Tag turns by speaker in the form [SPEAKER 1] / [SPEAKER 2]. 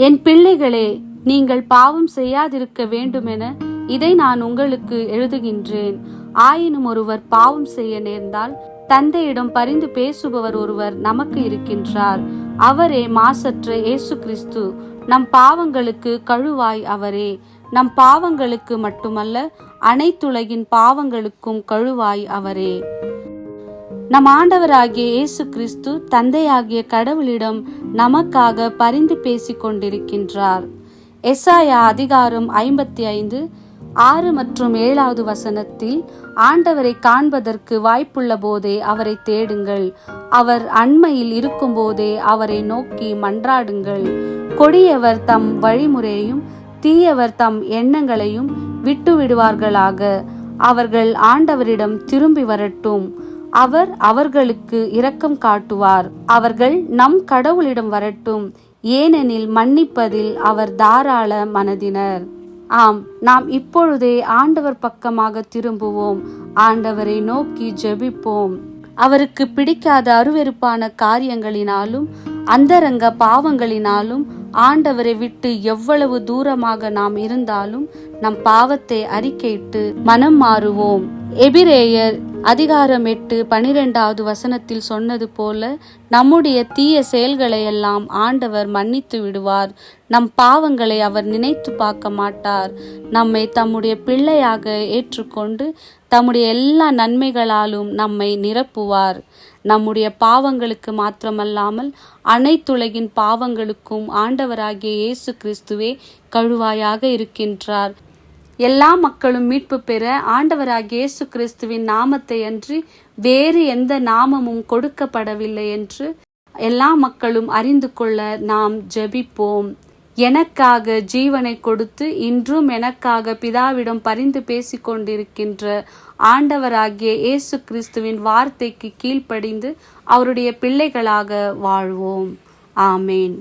[SPEAKER 1] என் பிள்ளைகளே, நீங்கள் பாவம் செய்யாதிருக்க வேண்டுமென இதை நான் உங்களுக்கு எழுதுகின்றேன். ஆயினும் ஒருவர் பாவம் செய்ய நேர்ந்தால் தந்தையிடம் பரிந்து பேசுபவர் ஒருவர் நமக்கு இருக்கின்றார். அவரே மாசற்ற இயேசு கிறிஸ்து. நம் பாவங்களுக்கு கழுவாய் அவரே. நம் பாவங்களுக்கு மட்டுமல்ல, அனைத்துலகின் பாவங்களுக்கும் கழுவாய் அவரே. நம் ஆண்டவராகிய இயேசு கிறிஸ்து தந்தையாகிய கடவுளிடம் நமக்காக பரிந்து பேசிக் கொண்டிருக்கின்றார். எசாயா அதிகாரம் 55 6 மற்றும் 7வது வசனத்தில், ஆண்டவரை காண்பதற்கு வாய்ப்புள்ள போதே அவரை தேடுங்கள், அவர் அண்மையில் இருக்கும் போதே அவரை நோக்கி மன்றாடுங்கள். கொடியவர் தம் வழிமுறையையும் தீயவர் தம் எண்ணங்களையும் விட்டு விடுவார்களாக. அவர்கள் ஆண்டவரிடம் திரும்பி வரட்டும், அவர் அவர்களுக்கு இரக்கம் காட்டுவார். அவர்கள் நம் கடவுளிடம் வரட்டும், ஏனெனில் மன்னிப்பதில் அவர் தாராள மனதினர். ஆம், நாம் இப்பொழுதே ஆண்டவர் பக்கமாக திரும்புவோம். ஆண்டவரை நோக்கி ஜெபிப்போம். அவருக்கு பிடிக்காத அருவெருப்பான காரியங்களினாலும் அந்தரங்க பாவங்களினாலும் ஆண்டவரை விட்டு எவ்வளவு தூரமாக நாம் இருந்தாலும் நம் பாவத்தை அறிக்கையிட்டு மனம் மாறுவோம். எபிரேயர் அதிகாரம் 8 12வது வசனத்தில் சொன்னது போல நம்முடைய தீய செயல்களை எல்லாம் ஆண்டவர் மன்னித்து விடுவார். நம் பாவங்களை அவர் நினைத்து பார்க்க மாட்டார். நம்மை தம்முடைய பிள்ளையாக ஏற்றுக்கொண்டு தம்முடைய எல்லா நன்மைகளாலும் நம்மை நிரப்புவார். நம்முடைய பாவங்களுக்கு மாத்திரமல்லாமல் அனைத்துலகின் பாவங்களுக்கும் ஆண்டவராகிய இயேசு கிறிஸ்துவே கழுவாயாக இருக்கின்றார். எல்லா மக்களும் மீட்பு பெற ஆண்டவராகிய இயேசு கிறிஸ்துவின் நாமத்தை அன்றி வேறு எந்த நாமமும் கொடுக்கப்படவில்லை என்று எல்லா மக்களும் அறிந்து கொள்ள நாம் ஜெபிப்போம். எனக்காக ஜீவனை கொடுத்து இன்றும் எனக்காக பிதாவிடம் பரிந்து பேசிக் கொண்டிருக்கின்ற ஆண்டவராகிய இயேசு கிறிஸ்துவின் வார்த்தைக்கு கீழ்ப்படிந்து அவருடைய பிள்ளைகளாக வாழ்வோம். ஆமேன்.